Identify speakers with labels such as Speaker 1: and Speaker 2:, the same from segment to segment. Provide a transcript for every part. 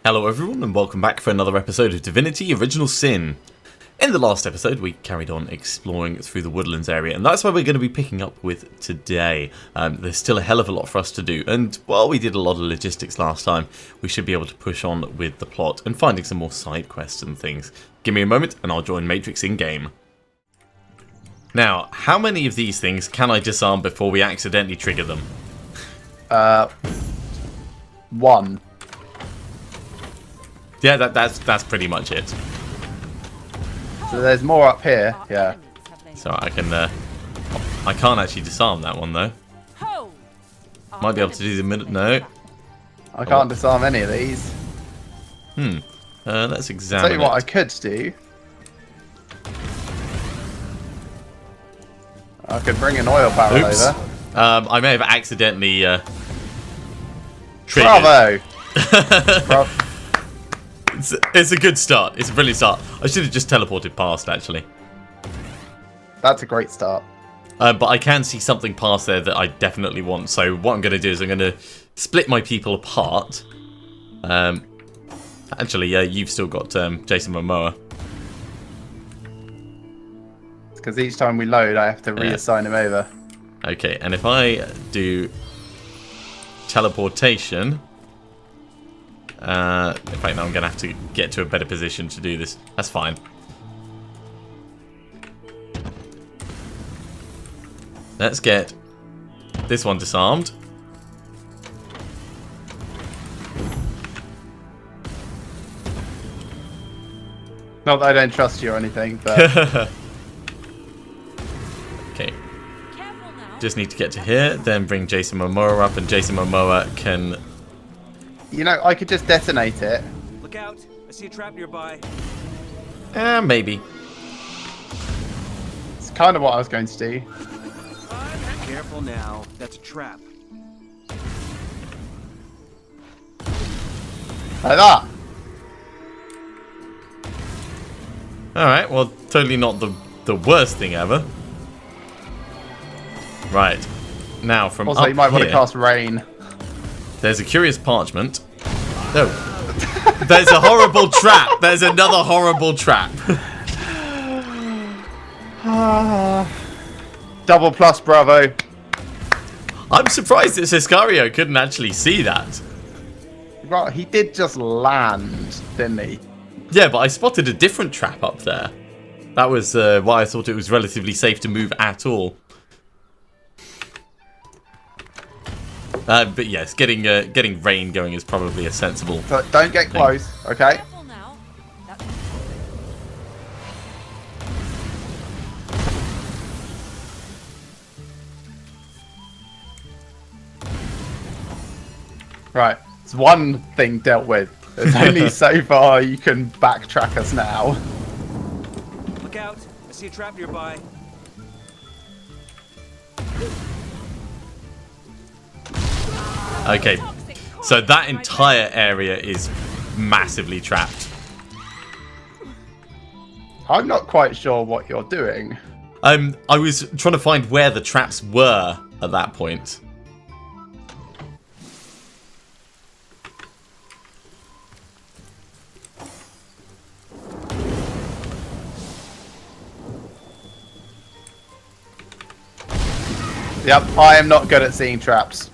Speaker 1: Hello everyone and welcome back for another episode of Divinity Original Sin. In the last episode we carried on exploring through the woodlands area, and that's where we're going to be picking up with today. There's still a hell of a lot for us to do, and while we did a lot of logistics last time, we should be able to push on with the plot and finding some more side quests and things. Give me a moment and I'll join Matryx in game. Now, how many of these things can I disarm before we accidentally trigger them?
Speaker 2: One.
Speaker 1: Yeah, that's pretty much it.
Speaker 2: So there's more up here, yeah.
Speaker 1: So I can, I can't actually disarm that one though. Might be able to do the minute. No,
Speaker 2: I can't disarm any of these.
Speaker 1: Let's examine.
Speaker 2: Tell you what I could do. I could bring an oil barrel over.
Speaker 1: I may have accidentally triggered.
Speaker 2: Bravo!
Speaker 1: It's a good start. It's a brilliant start. I should have just teleported past, actually.
Speaker 2: That's a great start.
Speaker 1: But I can see something past there that I definitely want. So what I'm going to do is I'm going to split my people apart. Actually, yeah, you've still got Jason Momoa.
Speaker 2: Because each time we load, I have to reassign him over.
Speaker 1: Okay, and if I do teleportation... in fact, now I'm going to have to get to a better position to do this. That's fine. Let's get this one disarmed.
Speaker 2: Not that I don't trust you or anything, but...
Speaker 1: Okay. Just need to get to here, then bring Jason Momoa up, and Jason Momoa can...
Speaker 2: You know, I could just detonate it.
Speaker 3: Look out! I see a trap nearby.
Speaker 1: Maybe.
Speaker 2: It's kind of what I was going to do.
Speaker 3: Careful now. That's a trap.
Speaker 2: Like that.
Speaker 1: Alright, well, totally not the worst thing ever. Right. Now, from
Speaker 2: Also,
Speaker 1: up
Speaker 2: you might want to
Speaker 1: here,
Speaker 2: cast rain.
Speaker 1: there's a curious parchment. No. There's a horrible trap. There's another horrible trap.
Speaker 2: Double plus, bravo.
Speaker 1: I'm surprised that Sicario couldn't actually see that.
Speaker 2: Right, he did just land, didn't he?
Speaker 1: Yeah, but I spotted a different trap up there. That was why I thought it was relatively safe to move at all. But yes, getting rain going is probably a sensible.
Speaker 2: So don't get close, okay? Right, it's one thing dealt with. There's only so far you can backtrack us now.
Speaker 3: Look out! I see a trap nearby.
Speaker 1: Okay, so that entire area is massively trapped.
Speaker 2: I'm not quite sure what you're doing.
Speaker 1: I was trying to find where the traps were at that point.
Speaker 2: Yep, I am not good at seeing traps.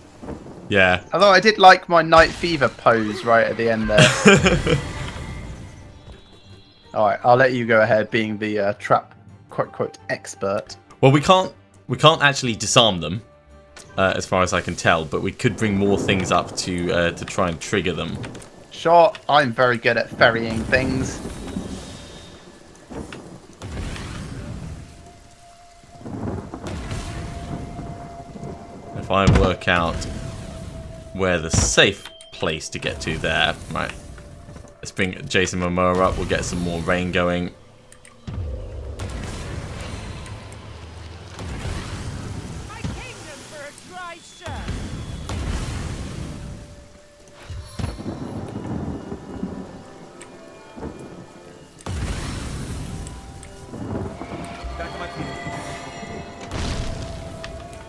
Speaker 1: Yeah.
Speaker 2: Although I did like my Night Fever pose right at the end there. Alright, I'll let you go ahead being the trap quote-quote expert.
Speaker 1: Well, we can't actually disarm them, as far as I can tell, but we could bring more things up to try and trigger them.
Speaker 2: Sure, I'm very good at ferrying things.
Speaker 1: If I work out where the safe place to get to there, right? Let's bring Jason Momoa up. We'll get some more rain going.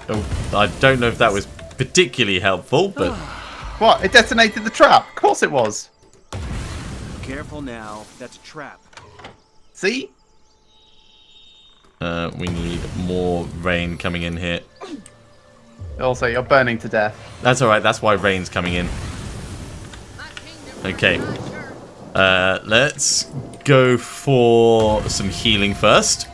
Speaker 1: Oh, I don't know if that was particularly helpful, but...
Speaker 2: What? It detonated the trap? Of course it was.
Speaker 3: Careful now. That's a trap.
Speaker 2: See?
Speaker 1: We need more rain coming in here.
Speaker 2: Also, you're burning to death.
Speaker 1: That's alright, that's why rain's coming in. Okay. Let's go for some healing first.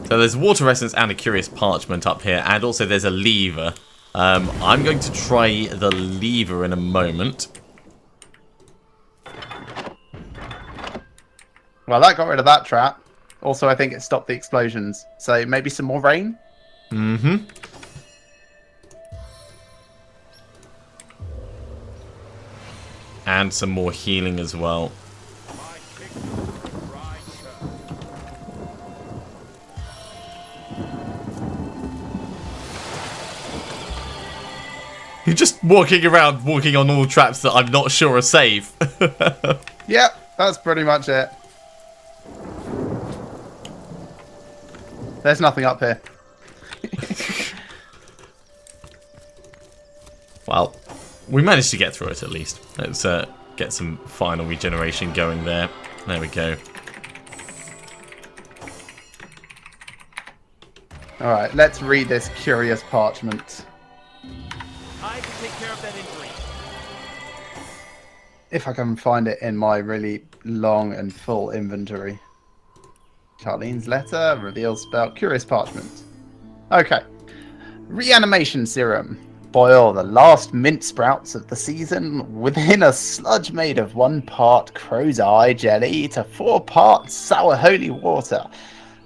Speaker 1: So there's water essence and a curious parchment up here, and also there's a lever. I'm going to try the lever in a moment.
Speaker 2: Well, that got rid of that trap. Also, I think it stopped the explosions. So maybe some more rain?
Speaker 1: Mm-hmm. And some more healing as well. You're just walking around, walking on all traps that I'm not sure are safe.
Speaker 2: Yep, that's pretty much it. There's nothing up here.
Speaker 1: Well, we managed to get through it at least. Let's get some final regeneration going there. There we go.
Speaker 2: Alright, let's read this curious parchment.
Speaker 3: I can take care of that injury.
Speaker 2: If I can find it in my really long and full inventory. Charlene's letter, reveal spell, curious parchment. Okay. Reanimation serum. Boil the last mint sprouts of the season within a sludge made of 1 part crow's eye jelly to 4 parts sour holy water.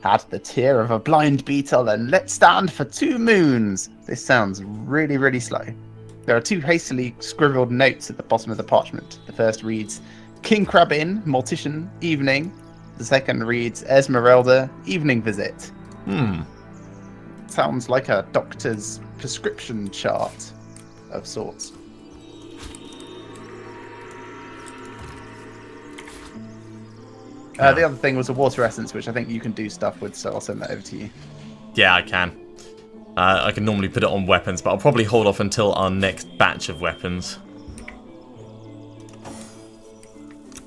Speaker 2: Add the tear of a blind beetle and let stand for 2 moons. This sounds really, really slow. There are 2 hastily scribbled notes at the bottom of the parchment. The first reads, King Crab Inn, Mortician, evening. The second reads, Esmeralda, evening visit. Sounds like a doctor's prescription chart of sorts. The other thing was a water essence, which I think you can do stuff with, so I'll send that over to you.
Speaker 1: Yeah, I can. I can normally put it on weapons, but I'll probably hold off until our next batch of weapons.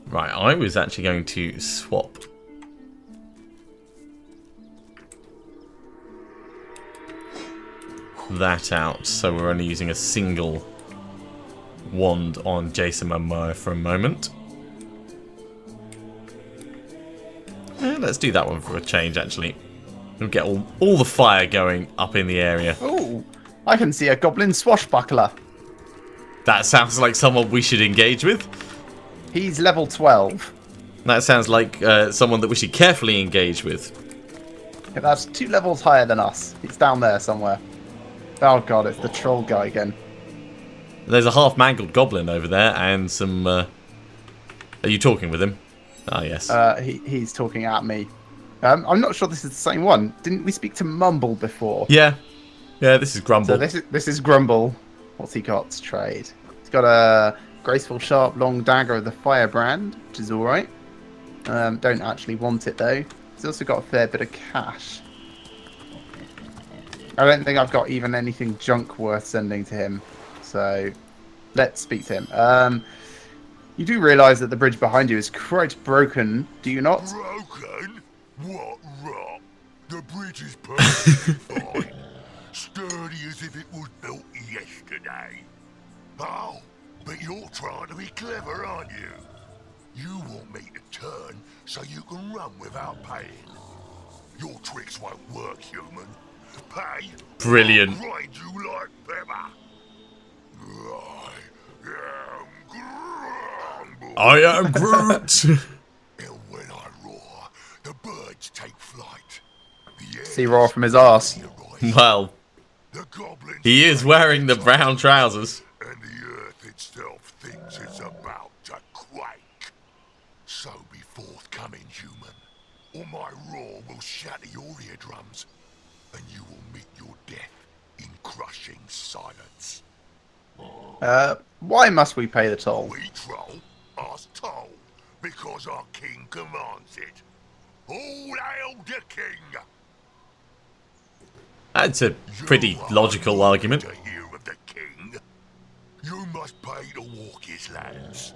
Speaker 1: Right, I was actually going to swap that out, so we're only using a single wand on Jason Momoa for a moment. Let's do that one for a change, actually. We'll get all the fire going up in the area.
Speaker 2: Oh, I can see a goblin swashbuckler.
Speaker 1: That sounds like someone we should engage with.
Speaker 2: He's level 12.
Speaker 1: That sounds like someone that we should carefully engage with.
Speaker 2: Okay, that's 2 levels higher than us. He's down there somewhere. Oh god, it's the troll guy again.
Speaker 1: There's a half-mangled goblin over there, and some... Are you talking with him? Ah, yes.
Speaker 2: He's talking at me. I'm not sure this is the same one. Didn't we speak to Mumble before?
Speaker 1: Yeah. Yeah, this is Grumble.
Speaker 2: So this is Grumble. What's he got to trade? He's got a graceful, sharp, long dagger of the firebrand, which is alright. Don't actually want it, though. He's also got a fair bit of cash. I don't think I've got even anything junk worth sending to him. So, let's speak to him. You do realise that the bridge behind you is quite broken, do you not?
Speaker 4: Broken? What rot? The bridge is perfectly fine. Sturdy as if it was built yesterday. Oh, but you're trying to be clever, aren't you? You want me to turn so you can run without paying. Your tricks won't work, human. Pay.
Speaker 1: Brilliant.
Speaker 4: I'll grind you like pepper.
Speaker 1: I am Groot!
Speaker 4: And when I roar, the birds take flight.
Speaker 2: See roar from his arse.
Speaker 1: Well,
Speaker 4: The goblins
Speaker 1: he is wearing the brown trousers.
Speaker 4: and the earth itself thinks it's about to quake. So be forthcoming, human, or my roar will shatter your eardrums, and you will meet your death in crushing silence.
Speaker 2: Why must we pay the toll?
Speaker 4: We troll us toll because our king commands it. All hail the king!
Speaker 1: That's a pretty
Speaker 4: You are
Speaker 1: logical
Speaker 4: longing
Speaker 1: argument.
Speaker 4: To hear of the You must pay to walk his lands.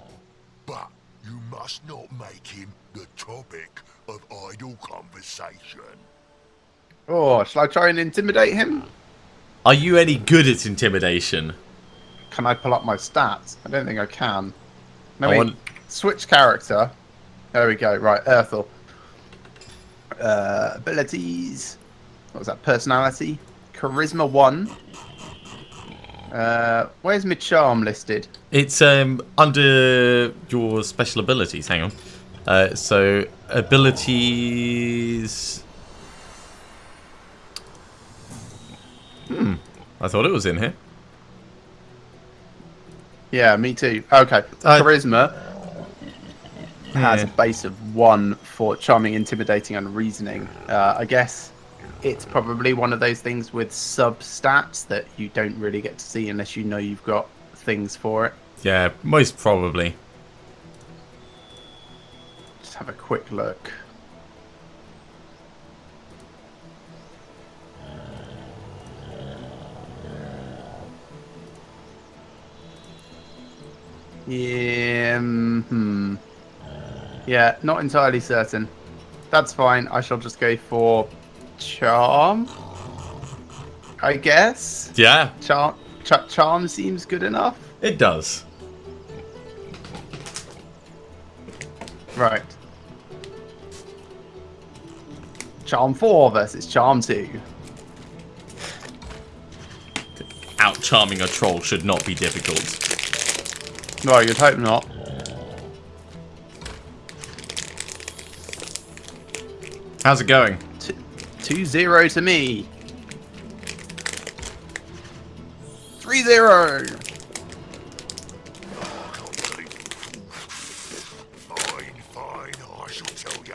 Speaker 4: But you must not make him the topic of idle conversation.
Speaker 2: Oh, shall I try and intimidate him?
Speaker 1: Are you any good at intimidation?
Speaker 2: Can I pull up my stats? I don't think I can. No,
Speaker 1: I
Speaker 2: wait.
Speaker 1: want-
Speaker 2: Switch character. There we go. Right, Earthel. Abilities. What was that? Personality. Charisma 1. Where's my charm listed?
Speaker 1: It's under your special abilities. Hang on. So abilities. I thought it was in here.
Speaker 2: Yeah, me too. Okay. Charisma has a
Speaker 1: Yeah.
Speaker 2: base of 1 for charming, intimidating, and reasoning. I guess it's probably one of those things with sub-stats that you don't really get to see unless you know you've got things for it.
Speaker 1: Yeah, most probably.
Speaker 2: Just have a quick look. Yeah, yeah, not entirely certain. That's fine. I shall just go for charm, I guess.
Speaker 1: Yeah,
Speaker 2: Charm seems good enough.
Speaker 1: it does.
Speaker 2: Right. Charm 4 versus Charm 2.
Speaker 1: Out charming a troll should not be difficult.
Speaker 2: No, you'd hope not.
Speaker 1: How's it going?
Speaker 2: 2-0 to me. 3-0.
Speaker 4: Fine, I shall tell you.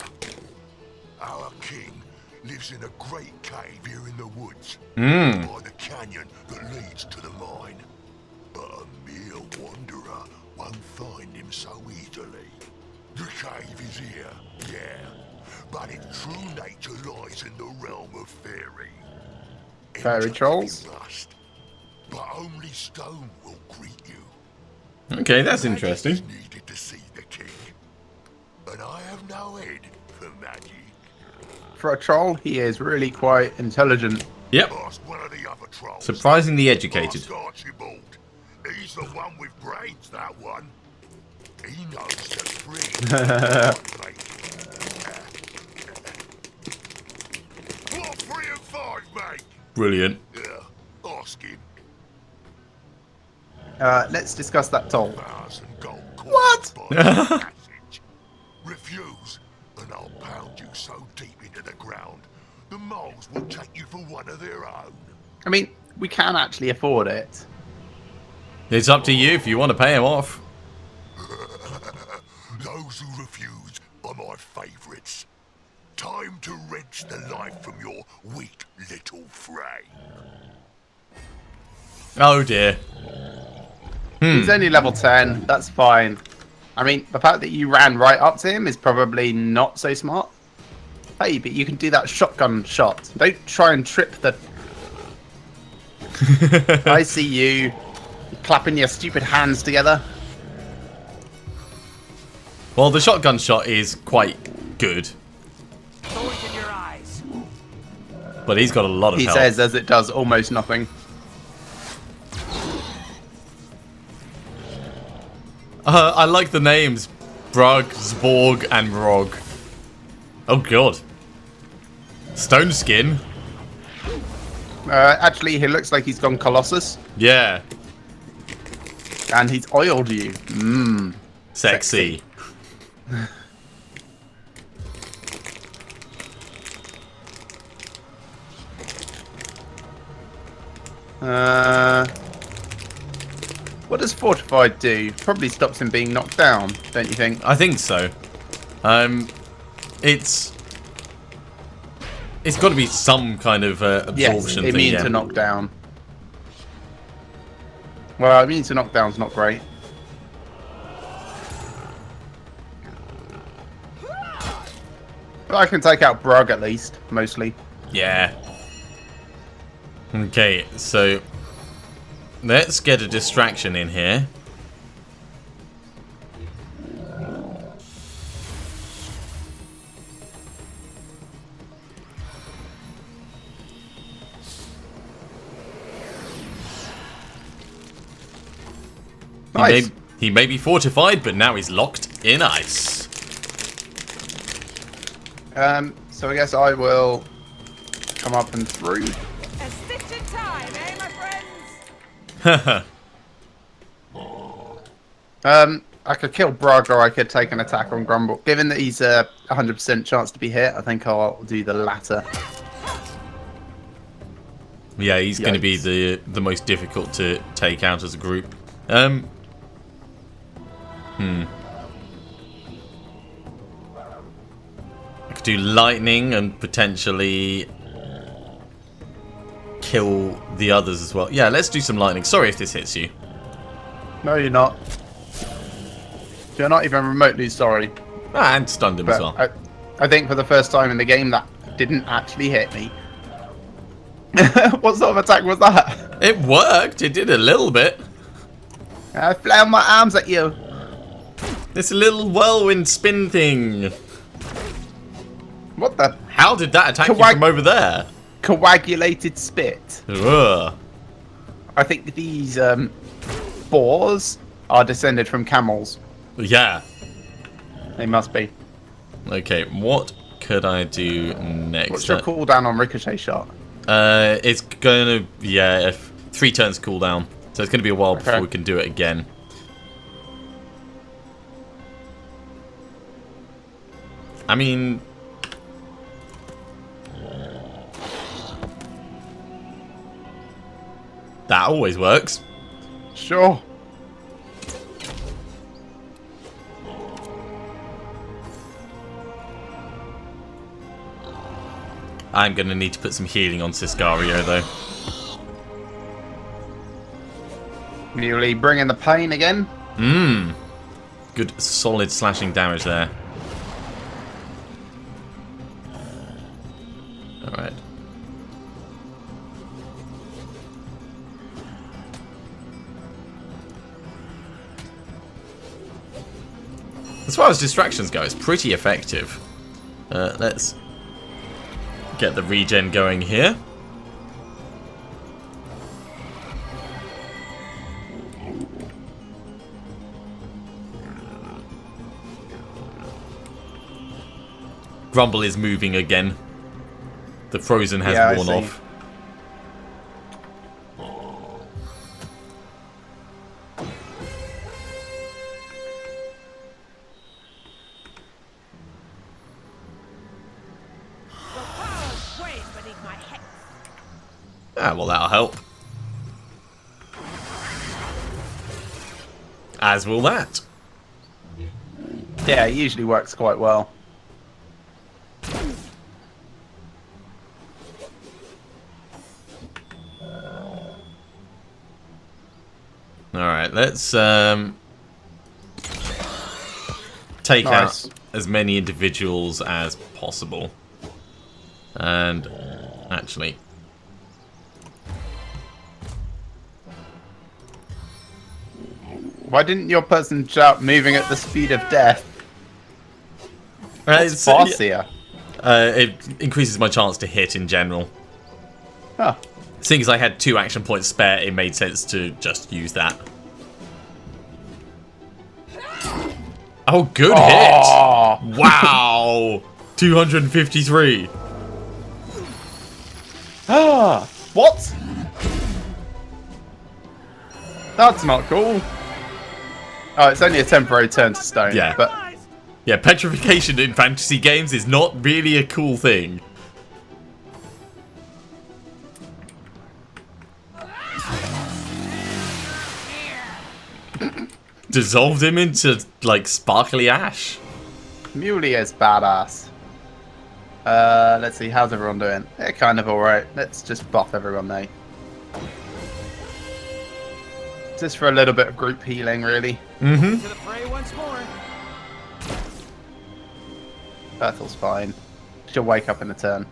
Speaker 4: Our king lives in a great cave here in the woods, by the canyon that leads to the mine. But a mere wanderer won't find him so easily. The cave is here, yeah, but its true nature lies in the realm of fairy.
Speaker 2: Fairy
Speaker 4: Enter
Speaker 2: trolls?
Speaker 4: if you must, but only stone will greet you.
Speaker 1: Okay, that's
Speaker 4: Magic
Speaker 1: interesting.
Speaker 4: is needed to see the king, and I have no head for magic.
Speaker 2: For a troll, he is really quite intelligent.
Speaker 1: Yep,
Speaker 4: Ask one of the other trolls.
Speaker 1: surprisingly educated.
Speaker 4: Ask Archibald. He's the one with brains, that one. He knows the free. What 3 and 5, mate?
Speaker 1: Brilliant.
Speaker 4: Yeah, ask him.
Speaker 2: Let's discuss that toll.
Speaker 4: 1,000 gold coins
Speaker 2: What?
Speaker 4: by the passage. Refuse, and I'll pound you so deep into the ground, the moles will take you for one of their own.
Speaker 2: I mean, we can actually afford it.
Speaker 1: It's up to you if you want to pay him off.
Speaker 4: Those who refuse are my favourites. Time to wrench the life from your weak little frame.
Speaker 1: Oh dear.
Speaker 2: He's only level 10. That's fine. I mean, the fact that you ran right up to him is probably not so smart. Hey, but you can do that shotgun shot. Don't try and trip the... I see you. You're clapping your stupid hands together.
Speaker 1: Well, the shotgun shot is quite good,
Speaker 3: Thorns in your eyes.
Speaker 1: but he's got a lot of
Speaker 2: He
Speaker 1: health.
Speaker 2: says as it does almost nothing.
Speaker 1: I like the names Brug, Zborg, and Rog. Oh god. Stone skin?
Speaker 2: Actually, he looks like he's gone Colossus.
Speaker 1: Yeah.
Speaker 2: And he's oiled you. Mmm.
Speaker 1: Sexy.
Speaker 2: What does Fortified do? Probably stops him being knocked down, don't you think?
Speaker 1: I think so. It's got to be some kind of
Speaker 2: Yes,
Speaker 1: absorption thing.
Speaker 2: immune
Speaker 1: Yeah.
Speaker 2: to knockdown. Well, immune to knockdown's not great. But I can take out Brug at least, mostly.
Speaker 1: Yeah. Okay, so let's get a distraction in here.
Speaker 2: Nice.
Speaker 1: He may be fortified, but now he's locked in ice.
Speaker 2: So I guess I will come up and through.
Speaker 3: A stitch in time, eh, my friends?
Speaker 2: I could kill Brug or I could take an attack on Grumble. Given that he's a 100% chance to be hit, I think I'll do the latter.
Speaker 1: Yeah, he's going to be
Speaker 2: Yikes.
Speaker 1: the most difficult to take out as a group. I could do lightning and potentially kill the others as well. Yeah, let's do some lightning. Sorry if this hits you.
Speaker 2: No, you're not. You're not even remotely sorry.
Speaker 1: Ah, and stunned him as
Speaker 2: But
Speaker 1: well.
Speaker 2: I think for the first time in the game that didn't actually hit me. What sort of attack was that?
Speaker 1: It worked. It did a little bit.
Speaker 2: I flailed my arms at you.
Speaker 1: This little whirlwind spin thing.
Speaker 2: What the?
Speaker 1: How did that attack you
Speaker 2: Kawak-
Speaker 1: from over there?
Speaker 2: Coagulated spit.
Speaker 1: Ugh.
Speaker 2: I think these boars are descended from camels.
Speaker 1: Yeah.
Speaker 2: They must be.
Speaker 1: Okay, what could I do next?
Speaker 2: What's your cooldown on ricochet shot?
Speaker 1: It's gonna, yeah, 3 turns cooldown. So it's gonna be a while before
Speaker 2: Okay.
Speaker 1: we can do it again. I mean... that always works.
Speaker 2: Sure.
Speaker 1: I'm gonna need to put some healing on Ciscario though.
Speaker 2: Muley bringing the pain again.
Speaker 1: Good solid slashing damage there. Alright. As far as distractions go, it's pretty effective. Let's get the regen going here. Grumble is moving again. The frozen has
Speaker 2: Yeah, I
Speaker 1: worn
Speaker 2: see.
Speaker 1: off.
Speaker 3: Wait beneath my head.
Speaker 1: Ah, well, that'll help. As will that.
Speaker 2: Yeah, it usually works quite well.
Speaker 1: Alright, let's take
Speaker 2: Nice.
Speaker 1: out as many individuals as possible. And actually,
Speaker 2: Why didn't your person shout moving at the speed of death? What's
Speaker 1: it's-
Speaker 2: Farseer?
Speaker 1: it increases my chance to hit in general.
Speaker 2: Huh.
Speaker 1: Seeing as I had 2 action points spare, it made sense to just use that. Oh, good hit!
Speaker 2: Oh,
Speaker 1: Wow! 253.
Speaker 2: ah, what? That's not cool. Oh, it's only a temporary turn to stone.
Speaker 1: Yeah.
Speaker 2: But
Speaker 1: Yeah, petrification in fantasy games is not really a cool thing. Dissolved him into, like, sparkly ash.
Speaker 2: Muley is badass. Let's see, how's everyone doing? They're kind of alright. Let's just buff everyone though. Just for a little bit of group healing, really.
Speaker 1: Mm-hmm.
Speaker 3: To the fray once more.
Speaker 2: Berthel's fine. She'll wake up in a turn.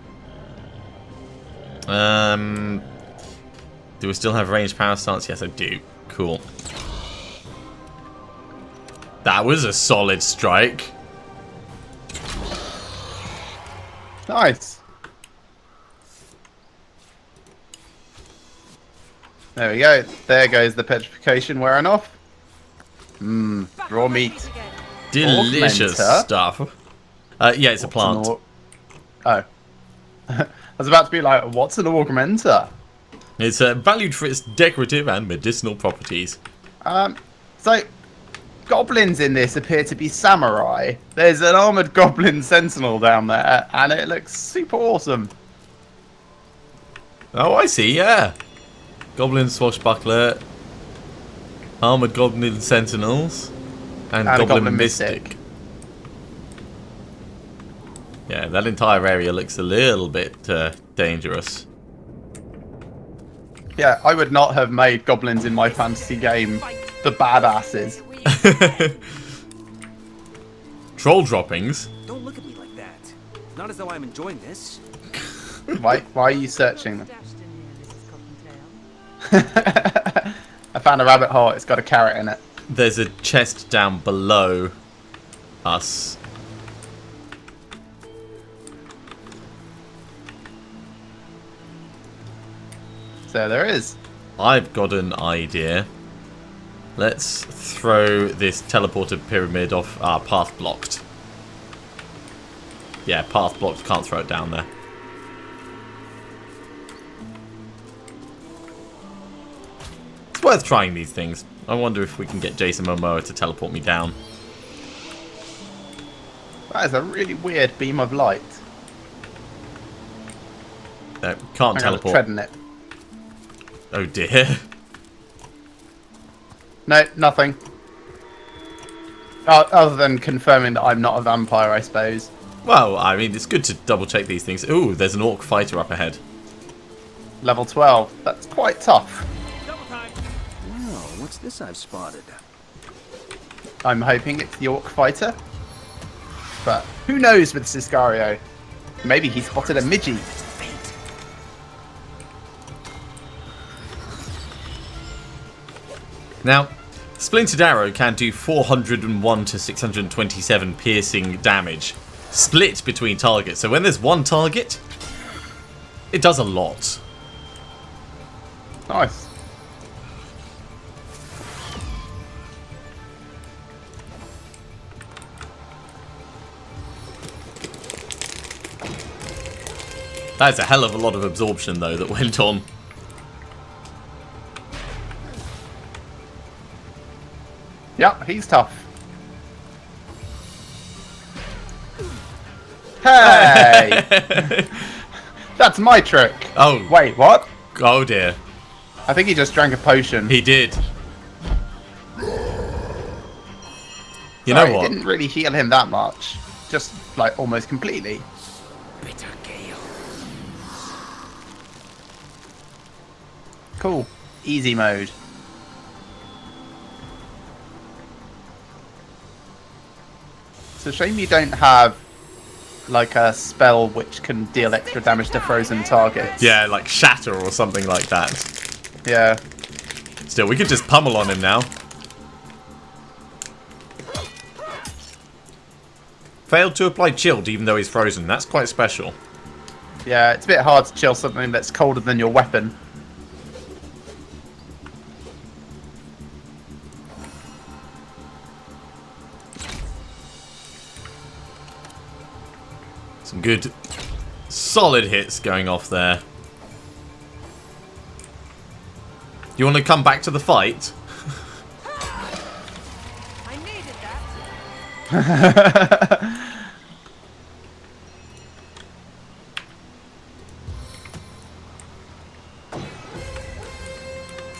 Speaker 1: Do we still have ranged power stance? Yes, I do. Cool. That was a solid strike.
Speaker 2: Nice. There we go. There goes the petrification wearing off. Mmm, raw meat.
Speaker 1: Delicious
Speaker 2: Augmenter?
Speaker 1: stuff. Yeah, it's a plant.
Speaker 2: Oh. I was about to be like, what's an augmenter?
Speaker 1: It's valued for its decorative and medicinal properties.
Speaker 2: So, goblins in this appear to be samurai. There's an armoured goblin sentinel down there, and it looks super awesome.
Speaker 1: Oh, I see, yeah. Goblin swashbuckler, armoured goblin sentinels, and
Speaker 2: a
Speaker 1: goblin
Speaker 2: goblin
Speaker 1: mystic.
Speaker 2: mystic.
Speaker 1: Yeah, that entire area looks a little bit dangerous.
Speaker 2: Yeah, I would not have made goblins in my fantasy game the badasses.
Speaker 1: Troll droppings?
Speaker 3: Don't look at me like that. It's not as though I'm enjoying this.
Speaker 2: Why are you searching them? I found a rabbit hole. It's got a carrot in it.
Speaker 1: There's a chest down below us.
Speaker 2: So there is.
Speaker 1: I've got an idea. Let's throw this teleported pyramid off our path blocked. Yeah, path blocked. Can't throw it down there. It's worth trying these things. I wonder if we can get Jason Momoa to teleport me down.
Speaker 2: That is a really weird beam of light.
Speaker 1: Can't
Speaker 2: I'm gonna
Speaker 1: teleport.
Speaker 2: tread in it.
Speaker 1: Oh dear.
Speaker 2: No, nothing. Other than confirming that I'm not a vampire, I suppose.
Speaker 1: Well, I mean, it's good to double check these things. Ooh, there's an orc fighter up ahead.
Speaker 2: Level 12. That's quite tough.
Speaker 3: Double time.
Speaker 5: Oh, what's this I've spotted?
Speaker 2: I'm hoping it's the orc fighter. But who knows with Sicario? Maybe he spotted a midgie.
Speaker 1: Now, Splintered Arrow can do 401 to 627 piercing damage, split between targets. So when there's one target, it does a lot.
Speaker 2: Nice.
Speaker 1: That's a hell of a lot of absorption, though, that went on.
Speaker 2: Yep, he's tough. Hey! That's my trick.
Speaker 1: Oh.
Speaker 2: Wait, what?
Speaker 1: Oh dear.
Speaker 2: I think he just drank a potion.
Speaker 1: He did. You
Speaker 2: Sorry,
Speaker 1: know what?
Speaker 2: It didn't really heal him that much. Just, like, almost completely.
Speaker 5: Bitter gale.
Speaker 2: Cool. Easy mode. It's a shame you don't have, like, a spell which can deal extra damage to frozen targets.
Speaker 1: Yeah, like Shatter or something like that.
Speaker 2: Yeah.
Speaker 1: Still, we could just pummel on him now. Failed to apply chilled even though he's frozen. That's quite special.
Speaker 2: Yeah, it's a bit hard to chill something that's colder than your weapon.
Speaker 1: Some good, solid hits going off there. You want to come back to the fight?
Speaker 6: I needed that.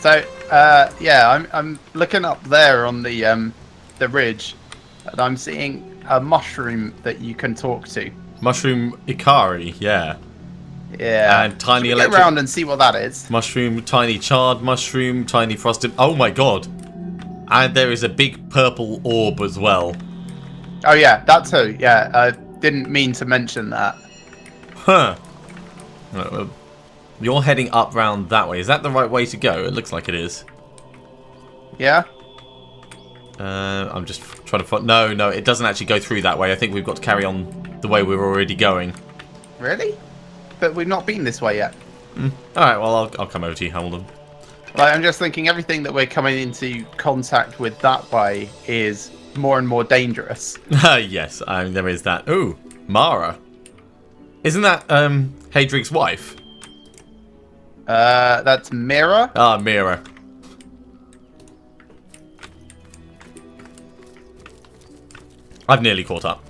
Speaker 2: So, yeah, I'm looking up there on the ridge, and I'm seeing a mushroom that you can talk to.
Speaker 1: Mushroom Ikari, yeah.
Speaker 2: Yeah.
Speaker 1: And tiny
Speaker 2: Should we
Speaker 1: electric
Speaker 2: get around and see what that is.
Speaker 1: mushroom, tiny charred mushroom, tiny frosted. Oh my god! And there is a big purple orb as well.
Speaker 2: Oh yeah, that too. Yeah, I didn't mean to mention that.
Speaker 1: Huh. Right, well, You're heading up round that way. Is that the right way to go? It looks like it is.
Speaker 2: Yeah?
Speaker 1: I'm just trying to find... No, it doesn't actually go through that way. I think we've got to carry on the way we're already going.
Speaker 2: Really? But we've not been this way yet.
Speaker 1: Alright, well, I'll come over to you, hold on.
Speaker 2: Like, I'm just thinking everything that we're coming into contact with that way is more and more dangerous.
Speaker 1: Yes, there is that. Ooh, Mara. Isn't that Hadrig's wife?
Speaker 2: That's Mira.
Speaker 1: Ah, Mira. I've nearly caught up.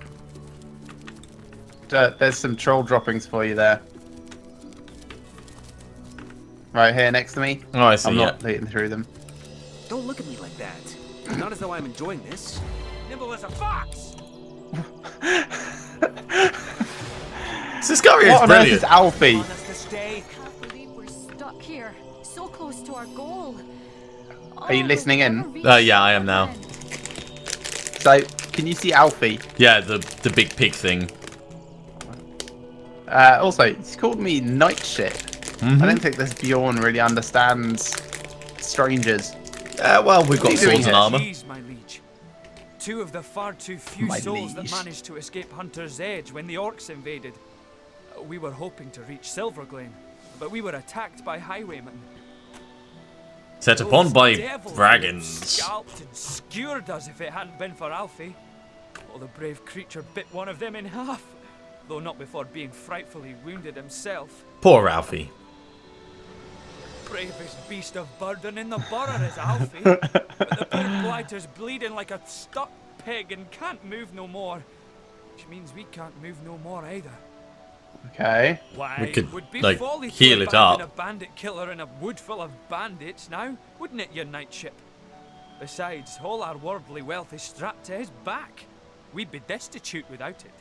Speaker 2: There's some troll droppings for you there. Right here next to me.
Speaker 1: Oh, I see.
Speaker 2: I'm not leading through them.
Speaker 3: Don't look at me like that. Not as though I'm enjoying this. Nimble as a fox!
Speaker 2: What
Speaker 1: Siscaria is
Speaker 2: on earth
Speaker 1: brilliant.
Speaker 2: is Alfie?
Speaker 3: Want us to stay?
Speaker 6: I can't believe we're stuck here, so close to our goal.
Speaker 2: Are you listening in?
Speaker 1: Yeah, I am now.
Speaker 2: So, can you see Alfie?
Speaker 1: Yeah, the big pig thing.
Speaker 2: Also, he's called me Nightship. I don't think this Bjorn really understands strangers.
Speaker 1: Well, we've got
Speaker 2: What are you doing
Speaker 1: swords and
Speaker 2: here?
Speaker 1: armor.
Speaker 3: Jeez, my liege. Two of the far too few
Speaker 2: My
Speaker 3: souls that
Speaker 2: liege.
Speaker 3: managed to escape Hunter's Edge when the orcs invaded. We were hoping to reach Silverglen, but we were attacked by highwaymen.
Speaker 1: Set upon
Speaker 3: Those
Speaker 1: by
Speaker 3: devils
Speaker 1: dragons.
Speaker 3: Scalped and skewered us if it hadn't been for Alfie. Oh, the brave creature bit one of them in half, though not before being frightfully wounded himself.
Speaker 1: Poor Ralphie.
Speaker 3: Bravest beast of burden in the borough is Alfie, but the poor blighter's bleeding like a stuck pig and can't move no more, which means we can't move no more either.
Speaker 2: Okay.
Speaker 3: Why,
Speaker 1: We could,
Speaker 3: it would be
Speaker 1: like,
Speaker 3: folly to
Speaker 1: heal it
Speaker 3: abandon
Speaker 1: up.
Speaker 3: a bandit killer in a wood full of bandits now, wouldn't it, your knightship? Besides, all our worldly wealth is strapped to his back. We'd be destitute without it.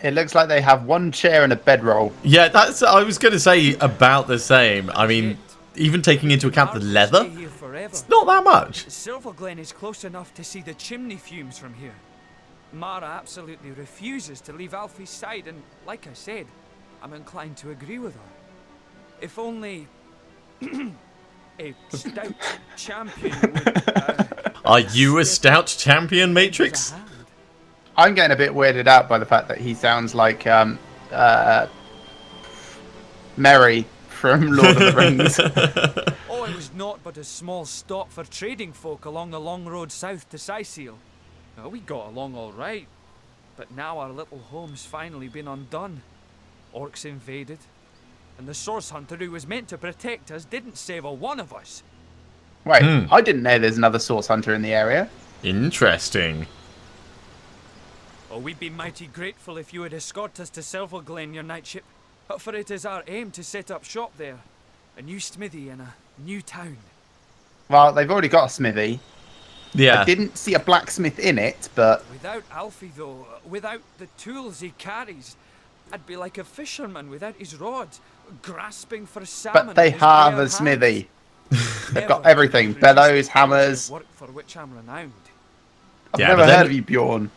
Speaker 2: It looks like they have one chair and a bedroll.
Speaker 1: Yeah, I was going to say about the same. I mean, even taking into account the leather,
Speaker 3: Stay here forever.
Speaker 1: it's not that much.
Speaker 3: Silverglen is close enough to see the chimney fumes from here. Mara absolutely refuses to leave Alfie's side, and like I said, I'm inclined to agree with her. If only a stout champion would.
Speaker 1: Are you a stout champion, Matryx?
Speaker 2: I'm getting a bit weirded out by the fact that he sounds like Merry from Lord of the Rings.
Speaker 3: Oh, it was naught but a small stop for trading folk along the long road south to Sicil. Well, we got along all right, but now our little home's finally been undone. Orcs invaded, and the source hunter who was meant to protect us didn't save a one of us.
Speaker 2: Wait, I didn't know there's another source hunter in the area.
Speaker 1: Interesting.
Speaker 3: Oh, we'd be mighty grateful if you would escort us to Silverglen, your knightship. For it is our aim to set up shop there. A new smithy in a new town.
Speaker 2: Well, they've already got a smithy.
Speaker 1: Yeah.
Speaker 2: I didn't see a blacksmith in it, but
Speaker 3: Without Alfie, though, without the tools he carries, I'd be like a fisherman without his rod, grasping for salmon.
Speaker 2: but they
Speaker 3: with his
Speaker 2: have
Speaker 3: bare
Speaker 2: a smithy.
Speaker 3: hands.
Speaker 2: They've got
Speaker 3: Ever
Speaker 2: everything.
Speaker 3: produced
Speaker 2: Bellows,
Speaker 3: the
Speaker 2: hammers.
Speaker 3: work for which I'm renowned.
Speaker 2: I've
Speaker 1: Yeah,
Speaker 2: never
Speaker 1: but then-
Speaker 2: heard of you, Bjorn.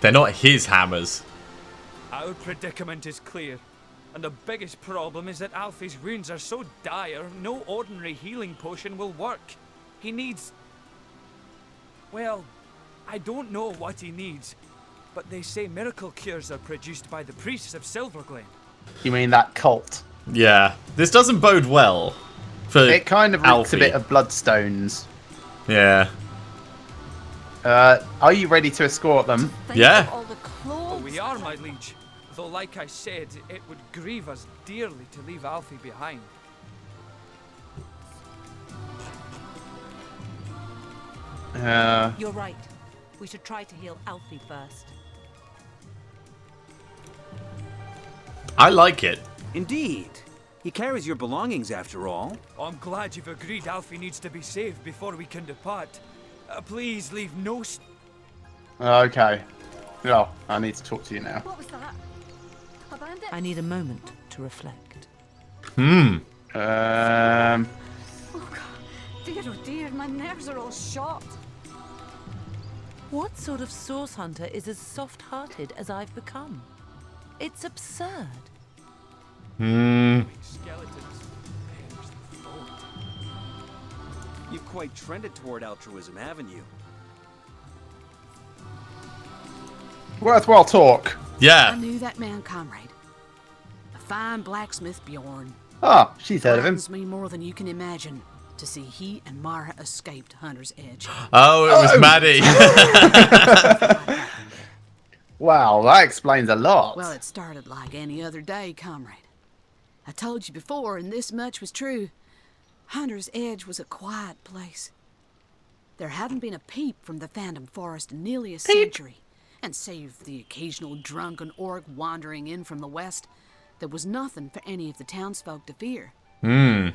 Speaker 1: They're not his hammers.
Speaker 3: Our predicament is clear, and the biggest problem is that Alfie's wounds are so dire, no ordinary healing potion will work. He needs... Well, I don't know what he needs, but they say miracle cures are produced by the priests of Silverglen.
Speaker 2: You mean that cult?
Speaker 1: Yeah. This doesn't bode well for
Speaker 2: It kind of reeks
Speaker 1: Alfie.
Speaker 2: a bit of bloodstones.
Speaker 1: Yeah.
Speaker 2: Are you ready to escort them?
Speaker 6: Think
Speaker 1: Yeah.
Speaker 6: of all the clothes.
Speaker 3: But we are, my liege. Though, like I said, it would grieve us dearly to leave Alfie behind.
Speaker 7: You're right. We should try to heal Alfie first.
Speaker 1: I like it.
Speaker 5: Indeed. He carries your belongings after all.
Speaker 3: I'm glad you've agreed Alfie needs to be saved before we can depart. Please leave no...
Speaker 2: Okay. Oh, I need to talk to you now.
Speaker 6: What was that? A bandit?
Speaker 7: I need a moment to reflect.
Speaker 2: Um,
Speaker 6: Oh God. Dear, oh dear, my nerves are all shot.
Speaker 7: What sort of source hunter is as soft-hearted as I've become? It's absurd.
Speaker 3: Skeletons.
Speaker 5: You've quite trended toward altruism, haven't you?
Speaker 2: Worthwhile talk.
Speaker 6: I
Speaker 1: Yeah.
Speaker 6: knew that man, comrade. The fine blacksmith Bjorn.
Speaker 2: Ah, she's heard of him.
Speaker 6: Frightens me more than you can imagine to see he and Mara escaped Hunter's Edge.
Speaker 1: Oh, it was Maddie.
Speaker 2: Wow, that explains a lot.
Speaker 6: Well, it started like any other day, comrade. I told you before, and this much was true. Hunter's Edge was a quiet place. There hadn't been a peep from the Phantom Forest in nearly a century. And save the occasional drunken orc wandering in from the west, there was nothing for any of the townsfolk to fear.
Speaker 7: A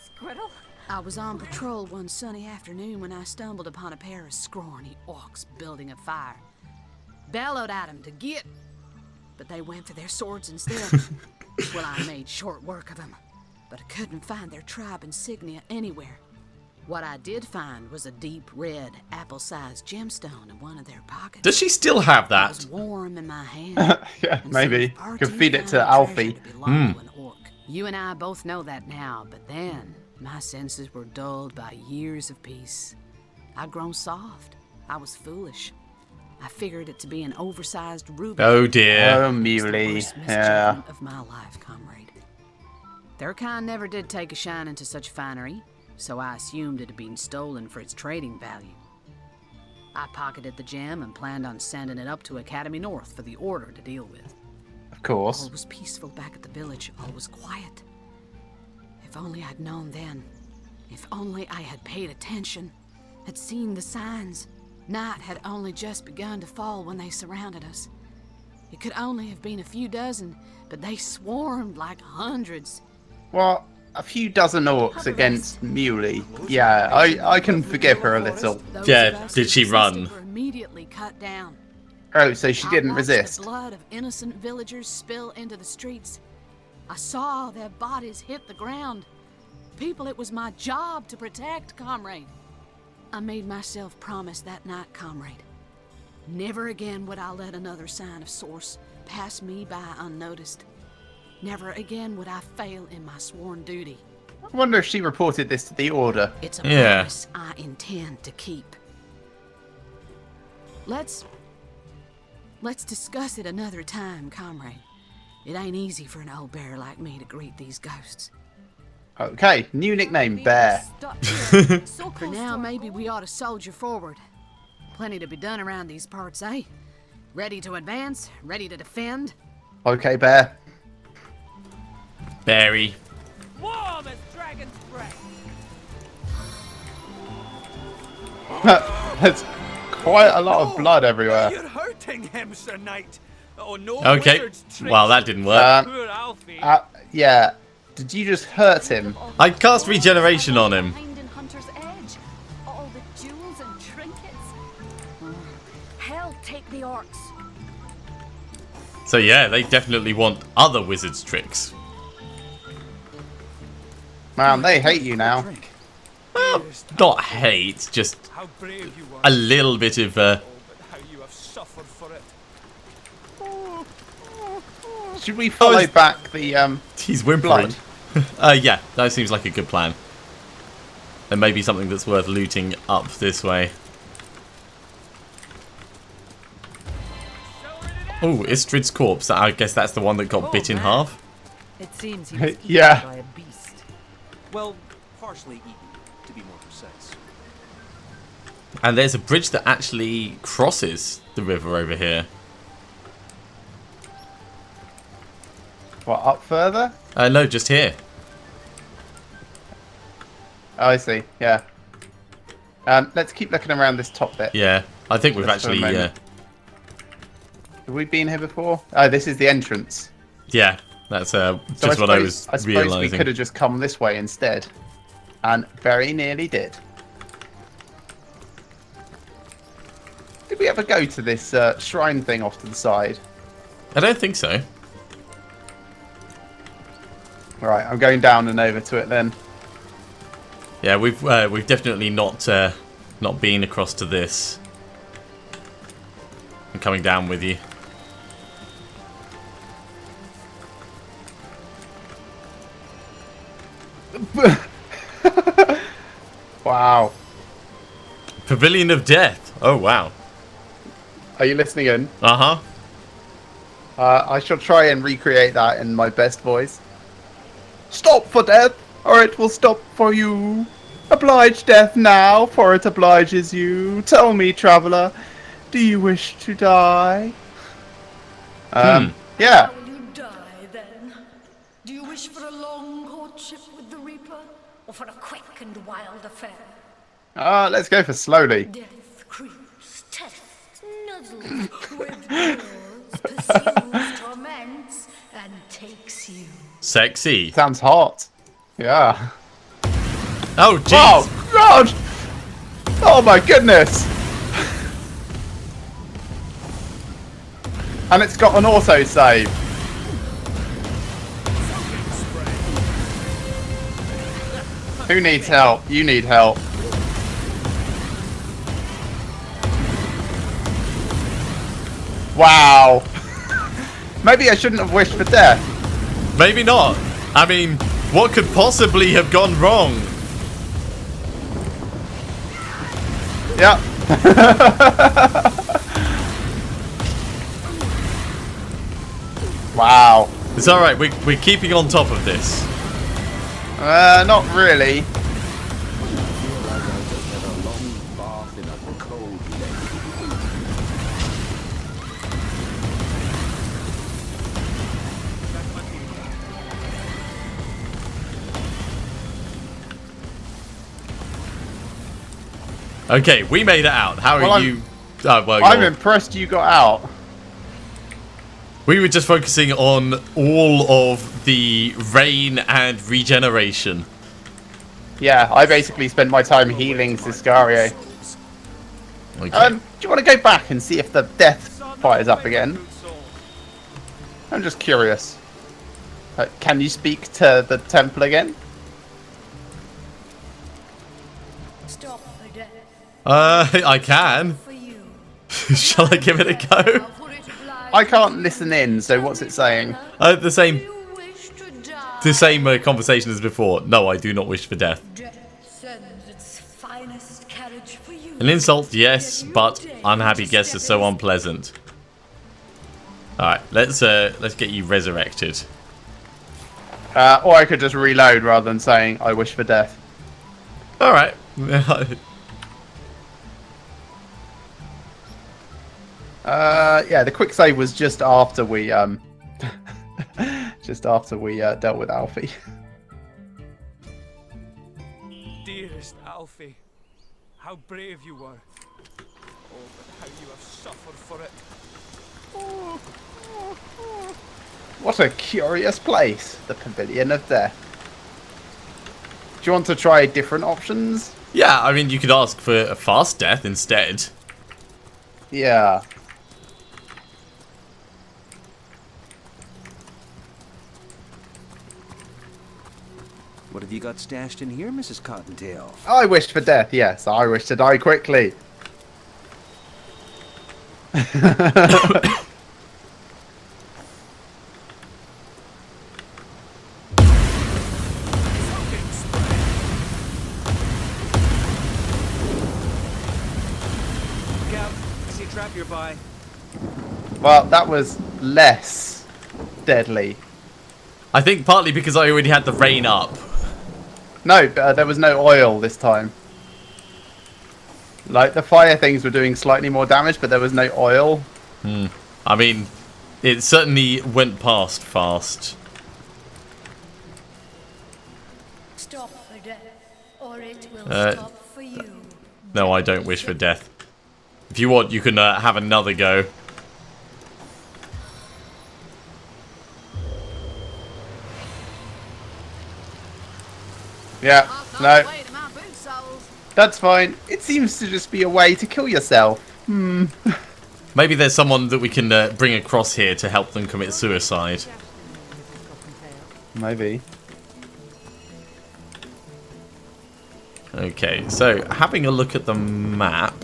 Speaker 7: squirrel?
Speaker 6: I was on patrol one sunny afternoon when I stumbled upon a pair of scrawny orcs building a fire. Bellowed at them to get, but they went for their swords instead. Well, I made short work of them, but I couldn't find their tribe insignia anywhere. What I did find was a deep red, apple-sized gemstone in one of their pockets.
Speaker 1: Does she still have
Speaker 6: It
Speaker 1: that?
Speaker 6: was warm in my hand.
Speaker 2: Yeah,
Speaker 6: and
Speaker 2: maybe.
Speaker 6: seemed far
Speaker 2: Could
Speaker 6: too
Speaker 2: feed it to
Speaker 6: fine a
Speaker 2: Alfie.
Speaker 6: treasure to belong to an orc. You and I both know that now, but then my senses were dulled by years of peace. I'd grown soft. I was foolish. I figured it to be an oversized ruby.
Speaker 1: Oh dear.
Speaker 2: Oh,
Speaker 6: It's the
Speaker 2: Muley.
Speaker 6: worst
Speaker 2: Yeah.
Speaker 6: misjudgment of my life, comrade. Their kind never did take a shine into such finery, so I assumed it had been stolen for its trading value. I pocketed the gem and planned on sending it up to Academy North for the Order to deal with.
Speaker 2: Of course.
Speaker 6: All was peaceful back at the village, all was quiet. If only I'd known then. If only I had paid attention, had seen the signs. Night had only just begun to fall when they surrounded us. It could only have been a few dozen, but they swarmed like hundreds.
Speaker 2: Well, a few dozen orcs against Muley. Yeah, I can forgive her a little.
Speaker 6: Those
Speaker 1: Yeah,
Speaker 6: of us
Speaker 1: did
Speaker 6: who
Speaker 1: she run?
Speaker 6: resisted were immediately cut down.
Speaker 2: Oh, so she
Speaker 6: I
Speaker 2: didn't
Speaker 6: watched
Speaker 2: resist.
Speaker 6: The blood of innocent villagers spill into the streets. I saw their bodies hit the ground. People it was my job to protect, comrade. I made myself promise that night, comrade. Never again would I let another sign of source pass me by unnoticed. Never again would I fail in my sworn duty.
Speaker 2: I wonder if she reported this to the Order.
Speaker 6: It's a
Speaker 1: Yeah.
Speaker 6: promise I intend to keep. Let's discuss it another time, comrade. It ain't easy for an old bear like me to greet these ghosts.
Speaker 2: Okay, new nickname, Bear.
Speaker 6: For now, maybe we ought to soldier forward. Plenty to be done around these parts, eh? Ready to advance? Ready to defend?
Speaker 2: Okay, Bear.
Speaker 1: Barry.
Speaker 3: Warm as dragon's breath.
Speaker 2: There's quite a lot of blood everywhere.
Speaker 3: You're hurting him, Sir Knight. Oh no.
Speaker 1: Okay.
Speaker 3: wizard's tricks.
Speaker 1: Well, that didn't work.
Speaker 3: Poor Alfie.
Speaker 2: Yeah. Did you just hurt him?
Speaker 1: I cast regeneration on him.
Speaker 6: Behind in Hunter's Edge. All the jewels and trinkets. Hell, take the orcs.
Speaker 1: So yeah, they definitely want other wizards' tricks.
Speaker 2: Man, they hate you now.
Speaker 1: Not hate, just
Speaker 3: How brave you were.
Speaker 1: a little bit of
Speaker 3: Oh, but how you have suffered for it.
Speaker 2: Should we follow
Speaker 1: it's-
Speaker 2: back the
Speaker 1: he's whimpering.
Speaker 2: blood?
Speaker 1: Yeah, that seems like a good plan. There may be something that's worth looting up this way. Oh, Istrid's corpse. I guess that's the one that got bit in
Speaker 7: man.
Speaker 1: half.
Speaker 7: It seems he was eaten
Speaker 2: Yeah.
Speaker 7: by a beast.
Speaker 5: Well, partially eaten, to be more precise.
Speaker 1: And there's a bridge that actually crosses the river over here.
Speaker 2: What, up further?
Speaker 1: No, just here.
Speaker 2: Oh, I see. Yeah. Let's keep looking around this top bit.
Speaker 1: Yeah, I think we've
Speaker 2: Just for a
Speaker 1: actually...
Speaker 2: moment. Have we been here before? Oh, this is the entrance.
Speaker 1: yeah, that's
Speaker 2: So
Speaker 1: just what I was
Speaker 2: suppose we
Speaker 1: realising.
Speaker 2: could have just come this way instead. And very nearly did. Did we ever go to this shrine thing off to the side?
Speaker 1: I don't think so.
Speaker 2: Right, I'm going down and over to it then.
Speaker 1: Yeah, we've definitely not been across to this. I'm coming down with you.
Speaker 2: Wow.
Speaker 1: Pavilion of Death. Oh, wow.
Speaker 2: Are you listening in?
Speaker 1: Uh-huh.
Speaker 2: I shall try and recreate that in my best voice. Stop for death, or it will stop for you. Oblige death now, for it obliges you. Tell me, traveller, do you wish to die? Yeah.
Speaker 8: How will you die then? Do you wish for a long courtship with the Reaper, or for a quick and wild affair?
Speaker 2: Let's go for slowly.
Speaker 8: Death creeps, tests, nuzzles, withdraws, pursues, torments, and takes you.
Speaker 1: Sexy.
Speaker 2: Sounds hot. Yeah.
Speaker 1: Oh, jeez.
Speaker 2: Oh, God! Oh, my goodness! And it's got an auto-save. Who needs help? You need help. Wow. Maybe I shouldn't have wished for death.
Speaker 1: Maybe not. I mean, what could possibly have gone wrong?
Speaker 2: Yep. Wow.
Speaker 1: It's alright, we're keeping on top of this.
Speaker 2: Not really.
Speaker 1: Okay, we made it out. How are
Speaker 2: Well,
Speaker 1: you? Oh, well,
Speaker 2: I'm impressed you got out.
Speaker 1: we were just focusing on all of the rain and regeneration.
Speaker 2: Yeah, I basically spent my time healing Sicario.
Speaker 1: Okay.
Speaker 2: Do you want to go back and see if the death fires up again? I'm just curious. Can you speak to the temple again?
Speaker 8: Stop for death.
Speaker 1: I can.
Speaker 8: For you.
Speaker 1: Shall I give it a go?
Speaker 8: For it obliges
Speaker 2: I can't listen in, so what's it saying?
Speaker 1: The same,
Speaker 8: you wish to die.
Speaker 1: the same conversation as before. No, I do not wish for death.
Speaker 8: Death sends its finest carriage for you.
Speaker 1: An insult, yes, but unhappy guests are so unpleasant. All right, let's get you resurrected.
Speaker 2: Or I could just reload rather than saying I wish for death.
Speaker 1: All right.
Speaker 2: Yeah, the quick save was just after we dealt with Alfie.
Speaker 3: Dearest Alfie, how brave you were. Oh, but how you have suffered for it.
Speaker 2: What a curious place, the Pavilion of Death. Do you want to try different options?
Speaker 1: Yeah, I mean, you could ask for a fast death instead.
Speaker 2: Yeah.
Speaker 5: What have you got stashed in here, Mrs. Cottontail?
Speaker 2: I wished for death, yes. I wish to die quickly.
Speaker 5: Look out. I see a trap nearby.
Speaker 2: Well, that was less deadly.
Speaker 1: I think partly because I already had the rain up.
Speaker 2: No, there was no oil this time. Like, the fire things were doing slightly more damage, but there was no oil.
Speaker 1: I mean, it certainly went past fast.
Speaker 8: Stop for death, or it will
Speaker 1: Uh,
Speaker 8: stop for you.
Speaker 1: No, I don't wish for death. If you want, you can have another go.
Speaker 2: Yeah,
Speaker 6: I'll
Speaker 2: no,
Speaker 6: play to my boot soles.
Speaker 2: that's fine. It seems to just be a way to kill yourself.
Speaker 1: Maybe there's someone that we can bring across here to help them commit suicide.
Speaker 2: Maybe.
Speaker 1: Okay, so having a look at the map,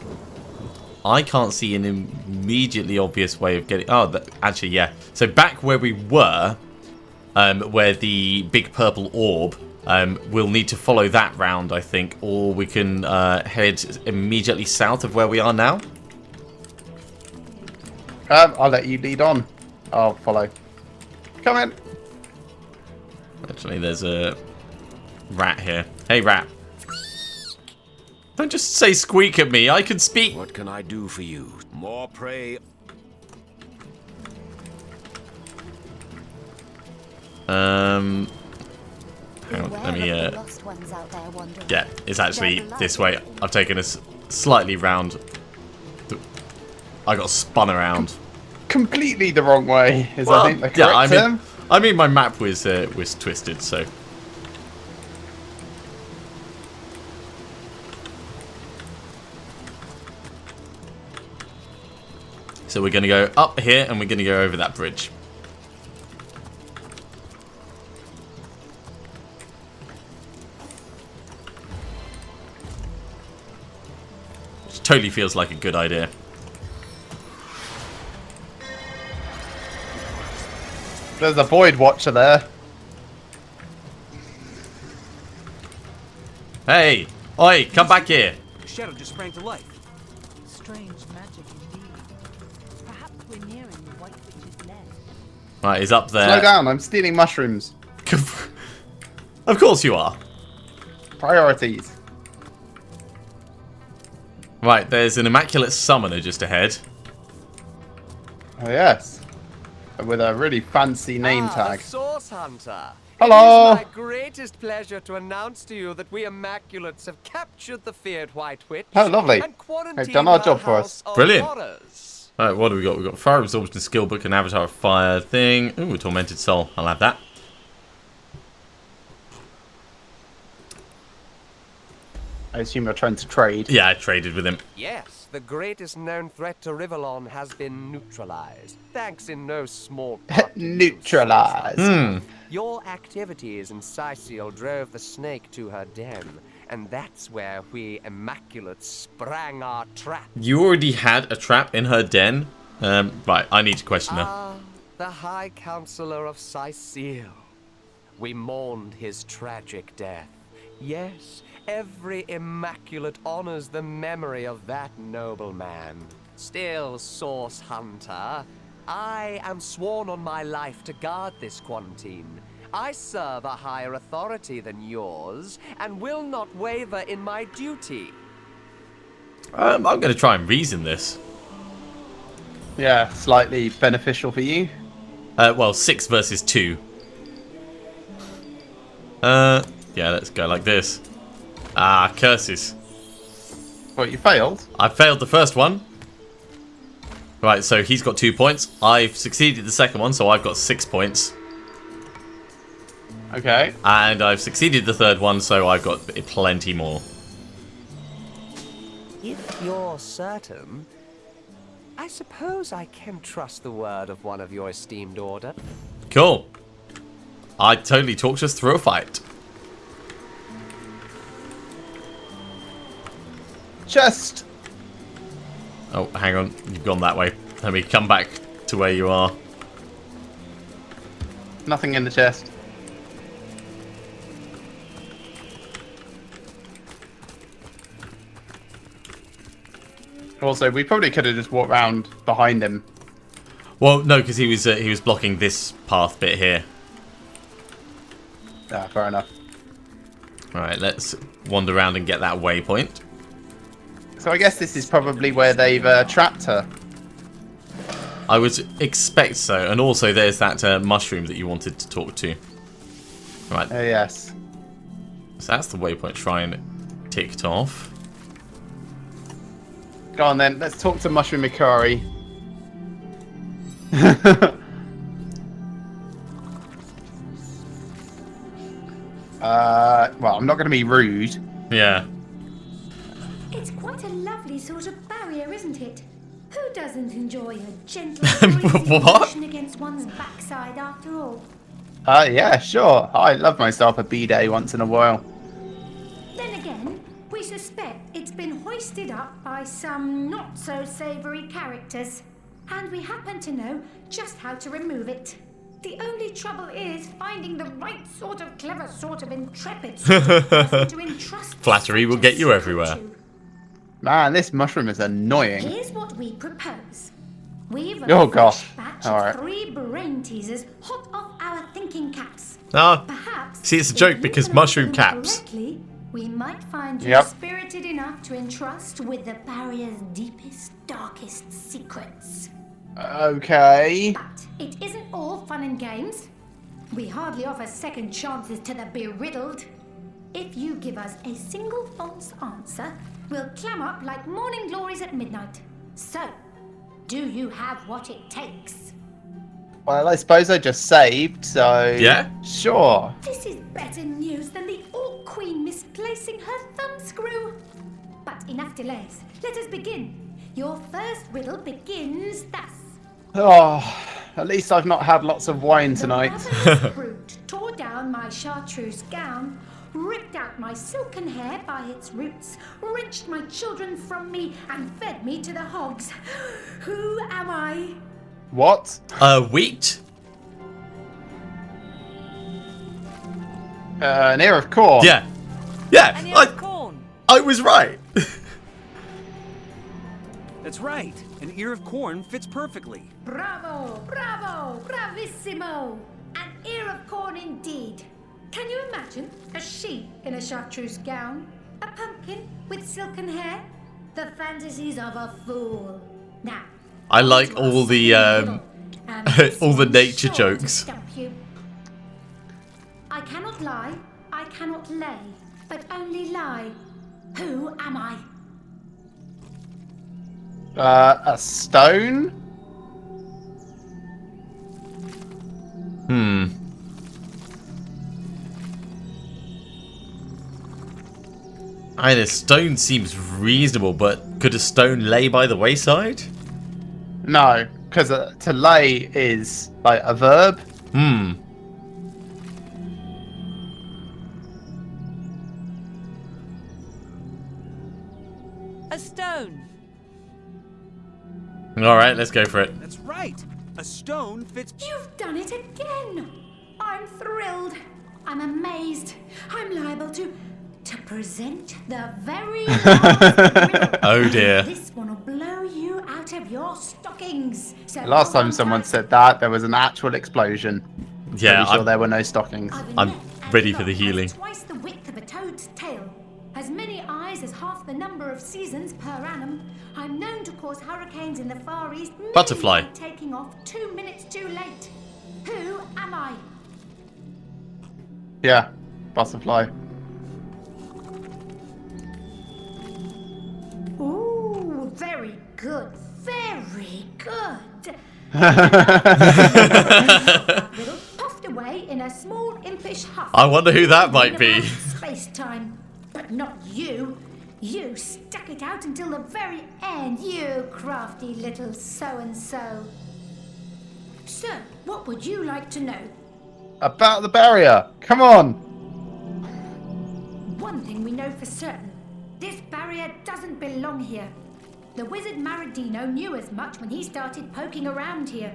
Speaker 1: I can't see an immediately obvious way of getting... Oh, actually, yeah. So back where we were, where the big purple orb we'll need to follow that round, I think, or we can head immediately south of where we are now.
Speaker 2: I'll let you lead on. I'll follow. Come in.
Speaker 1: Actually, there's a rat here. Hey, rat. Don't just say squeak at me. I can speak.
Speaker 5: What can I do for you? More prey.
Speaker 1: Hang on, let me, yeah, it's actually this way. I've taken us slightly round. I got spun around.
Speaker 2: Completely the wrong way, is
Speaker 1: Well,
Speaker 2: I think the correct term.
Speaker 1: I mean, my map was twisted, so. So we're going to go up here, and we're going to go over that bridge. Which totally feels like a good idea.
Speaker 2: There's a Void Watcher there.
Speaker 1: Hey! Oi! Come back here!
Speaker 5: The shadow just sprang to life.
Speaker 7: Strange magic indeed. Perhaps we're nearing the White Witch's lair.
Speaker 1: Right, he's up there.
Speaker 2: Slow down, I'm stealing mushrooms.
Speaker 1: Of course you are.
Speaker 2: Priorities.
Speaker 1: Right, there's an Immaculate Summoner just ahead.
Speaker 2: Oh, yes. With a really fancy name tag.
Speaker 9: The Source Hunter.
Speaker 2: Hello.
Speaker 9: It is my greatest pleasure to announce to you that we Immaculates have captured the feared White Witch.
Speaker 2: Oh, lovely.
Speaker 9: And quarantined
Speaker 2: They've done our
Speaker 9: her
Speaker 2: job for us.
Speaker 9: house of
Speaker 1: Brilliant.
Speaker 9: horrors.
Speaker 1: Alright, what do we got? We've got Fire Absorption Skill Book and Avatar of Fire thing. Ooh, Tormented Soul. I'll have that.
Speaker 2: I assume you're trying to trade.
Speaker 1: Yeah, I traded with him.
Speaker 9: Yes, the greatest known threat to Rivellon has been neutralized, thanks in no small part to you,
Speaker 2: Neutralized.
Speaker 9: Source Hunter. Your activities in Sicil drove the snake to her den, and that's where we Immaculates sprang our trap.
Speaker 1: You already had a trap in her den? Right, I need to question her.
Speaker 9: Ah, the High Counselor of Sicil. We mourned his tragic death. Yes, every Immaculate honors the memory of that noble man. Still, Source Hunter, I am sworn on my life to guard this quarantine. I serve a higher authority than yours, and will not waver in my duty.
Speaker 1: I'm going to try and reason this.
Speaker 2: Yeah, slightly beneficial for you.
Speaker 1: Well, 6 versus 2. Yeah, let's go like this. Ah, curses.
Speaker 2: What, you failed?
Speaker 1: I failed the first one. Right, so he's got 2 points. I've succeeded the second one, so I've got 6 points.
Speaker 2: Okay.
Speaker 1: And I've succeeded the third one, so I've got plenty more.
Speaker 9: If you're certain, I suppose I can trust the word of one of your esteemed order.
Speaker 1: Cool. I totally talked us through a fight.
Speaker 2: Chest.
Speaker 1: Oh, hang on. You've gone that way. Let me come back to where you are.
Speaker 2: Nothing in the chest. Also, we probably could have just walked round behind him.
Speaker 1: Well, no, because he was blocking this path bit here.
Speaker 2: Ah, fair enough.
Speaker 1: Alright, let's wander around and get that waypoint.
Speaker 2: So I guess this is probably where they've trapped her.
Speaker 1: I would expect so. And also there's that mushroom that you wanted to talk to. Right,
Speaker 2: Oh, yes.
Speaker 1: so that's the waypoint shrine ticked off.
Speaker 2: Go on then, let's talk to Mushroom Ikari. Well, I'm not going to be rude.
Speaker 1: Yeah.
Speaker 8: It's quite a lovely sort of barrier, isn't it? Who doesn't enjoy a gentle breezy
Speaker 1: What?
Speaker 8: motion against one's backside after all?
Speaker 2: Yeah, sure. I love myself a B-day once in a while.
Speaker 8: Then again, we suspect it's been hoisted up by some not-so-savoury characters. And we happen to know just how to remove it. The only trouble is finding the right sort of clever, sort of intrepid sort of person to entrust.
Speaker 1: Flattery will get you everywhere.
Speaker 2: Man, this mushroom is annoying.
Speaker 8: Here's what we propose. We've
Speaker 2: Oh,
Speaker 8: a
Speaker 2: gosh.
Speaker 8: fresh batch
Speaker 2: All
Speaker 8: of
Speaker 2: right.
Speaker 8: 3 brain teasers hot off our thinking caps.
Speaker 1: Ah,
Speaker 8: Perhaps.
Speaker 1: see, it's a
Speaker 8: if
Speaker 1: joke
Speaker 8: you
Speaker 1: because
Speaker 8: can
Speaker 1: mushroom
Speaker 8: answer them
Speaker 1: caps.
Speaker 8: correctly, we might find you
Speaker 2: Yep.
Speaker 8: spirited enough to entrust with the barrier's deepest, darkest secrets.
Speaker 2: Okay.
Speaker 8: But it isn't all fun and games. We hardly offer second chances to the beriddled. If you give us a single false answer, we'll clam up like morning glories at midnight. So, do you have what it takes?
Speaker 2: Well, I suppose I just saved, so...
Speaker 1: Yeah?
Speaker 2: Sure.
Speaker 8: This is better news than the Orc Queen misplacing her thumbscrew. But enough delays. Let us begin. Your first riddle begins thus.
Speaker 2: Oh, at least I've not had lots of wine tonight.
Speaker 8: The ravenous brute tore down my chartreuse gown, ripped out my silken hair by its roots, wrenched my children from me, and fed me to the hogs. Who am I?
Speaker 2: What?
Speaker 1: Wheat?
Speaker 2: An ear of corn.
Speaker 1: Yeah. Yeah,
Speaker 7: And you're corn.
Speaker 1: I was right.
Speaker 5: That's right. An ear of corn fits perfectly.
Speaker 8: Bravo, bravo, bravissimo. An ear of corn indeed. Can you imagine a sheep in a chartreuse gown? A pumpkin with silken hair? The fantasies of a fool. Now,
Speaker 1: I like
Speaker 8: to our
Speaker 1: all the,
Speaker 8: second riddle, and this
Speaker 1: all the
Speaker 8: one's
Speaker 1: nature
Speaker 8: sure to
Speaker 1: jokes.
Speaker 8: stump you. I cannot lie, I cannot lay, but only lie. Who am I?
Speaker 2: A stone?
Speaker 1: A stone seems reasonable, but could a stone lay by the wayside?
Speaker 2: No, because to lay is like a verb.
Speaker 7: A stone.
Speaker 1: Alright, let's go for it.
Speaker 5: That's right. A stone fits.
Speaker 8: You've done it again! I'm thrilled. I'm amazed. I'm liable to present the very last riddle.
Speaker 1: Oh dear.
Speaker 8: This one will blow you out of your stockings. So
Speaker 2: Last
Speaker 8: hold
Speaker 2: time
Speaker 8: on
Speaker 2: someone
Speaker 8: tight.
Speaker 2: said that, there was an actual explosion.
Speaker 1: Yeah,
Speaker 2: Pretty sure
Speaker 1: I'm,
Speaker 2: there were no stockings.
Speaker 8: I've a
Speaker 1: I'm
Speaker 8: neck as
Speaker 1: ready for
Speaker 8: long
Speaker 1: the
Speaker 8: as
Speaker 1: healing.
Speaker 8: Twice the width of a toad's tail. As many eyes as half the number of seasons per annum. I'm known to cause hurricanes in the Far East. merely
Speaker 1: Butterfly.
Speaker 8: by taking off 2 minutes too late. Who am I?
Speaker 2: Yeah, butterfly.
Speaker 8: Ooh, very good. Very good. Little puffed away in a small impish huff.
Speaker 1: I wonder who that might be.
Speaker 8: Space-time. But not you. You stuck it out until the very end, you crafty little so-and-so. So, what would you like to know?
Speaker 2: About the barrier. Come on.
Speaker 8: One thing we know for certain. This barrier doesn't belong here. The wizard Maradino knew as much when he started poking around here.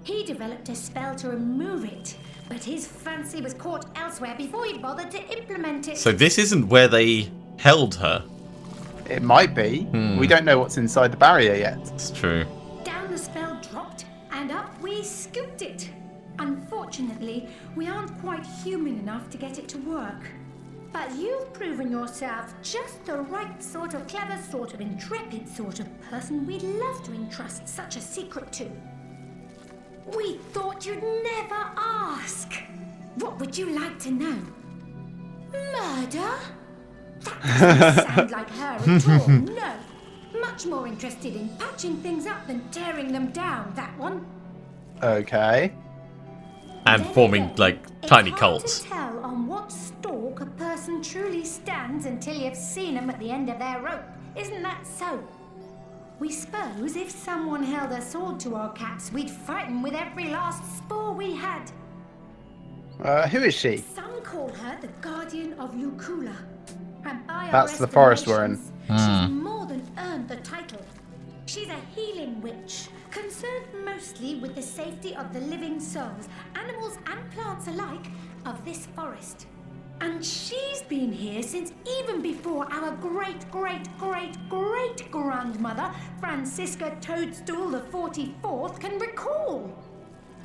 Speaker 8: He developed a spell to remove it, but his fancy was caught elsewhere before he bothered to implement it.
Speaker 1: So this isn't where they held her.
Speaker 2: It might be. We don't know what's inside the barrier yet.
Speaker 1: It's true.
Speaker 8: Down the spell dropped, and up we scooped it. Unfortunately, we aren't quite human enough to get it to work. But you've proven yourself just the right sort of clever, sort of intrepid sort of person we'd love to entrust such a secret to. We thought you'd never ask. What would you like to know? Murder? That doesn't sound like her at all, no. Much more interested in patching things up than tearing them down, that one.
Speaker 2: Okay.
Speaker 1: And
Speaker 8: There,
Speaker 1: forming,
Speaker 8: there.
Speaker 1: like,
Speaker 8: It's
Speaker 1: tiny
Speaker 8: hard
Speaker 1: cults.
Speaker 8: to tell on what stalk a person truly stands until you've seen them at the end of their rope. Isn't that so? We suppose if someone held a sword to our caps, we'd fight them with every last spore we had.
Speaker 2: Who is she?
Speaker 8: Some call her the Guardian of Lucula. And by our
Speaker 2: That's the forest we're in.
Speaker 8: estimations, she's more than earned the title. She's a healing witch, concerned mostly with the safety of the living souls, animals and plants alike, of this forest. And she's been here since even before our great-great-great-great-grandmother, Francisca Toadstool the 44th, can recall.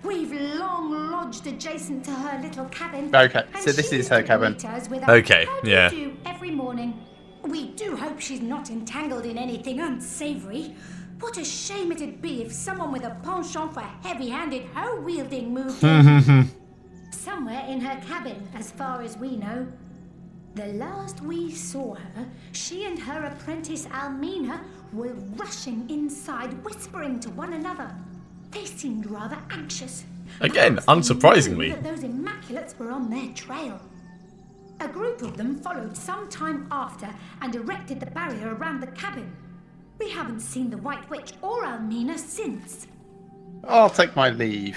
Speaker 8: We've long lodged adjacent to her little cabin.
Speaker 2: Okay,
Speaker 8: and
Speaker 2: so this
Speaker 8: she
Speaker 2: is her
Speaker 8: used to
Speaker 2: cabin.
Speaker 8: greet us with a
Speaker 1: Okay,
Speaker 8: "How do
Speaker 1: yeah.
Speaker 8: you do?" every morning. We do hope she's not entangled in anything unsavory. What a shame it'd be if someone with a penchant for heavy-handed hoe-wielding moved in. Somewhere in her cabin, as far as we know. The last we saw her, she and her apprentice Almina were rushing inside, whispering to one another. They seemed rather anxious.
Speaker 1: Again,
Speaker 8: Perhaps they
Speaker 1: unsurprisingly.
Speaker 8: knew that those Immaculates were on their trail. A group of them followed some time after and erected the barrier around the cabin. We haven't seen the White Witch or Almina since.
Speaker 2: I'll take my leave.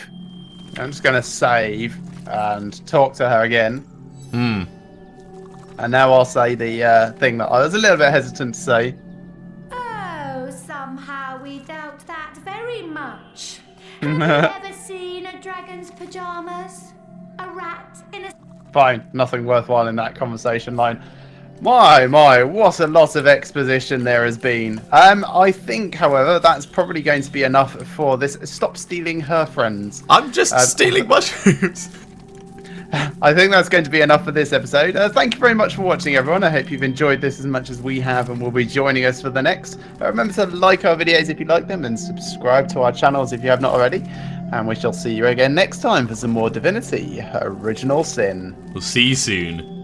Speaker 2: I'm just going to save and talk to her again. And now I'll say the thing that I was a little bit hesitant to say.
Speaker 8: Oh, somehow we doubt that very much. Have you ever seen a dragon's pajamas? A rat in a...
Speaker 2: Fine, nothing worthwhile in that conversation line. My, what a lot of exposition there has been. I think, however, that's probably going to be enough for this. Stop stealing her friends.
Speaker 1: I'm just stealing mushrooms.
Speaker 2: I think that's going to be enough for this episode. Thank you very much for watching, everyone. I hope you've enjoyed this as much as we have and will be joining us for the next. Remember to like our videos if you like them and subscribe to our channels if you have not already. And we shall see you again next time for some more Divinity Original Sin.
Speaker 1: We'll see you soon.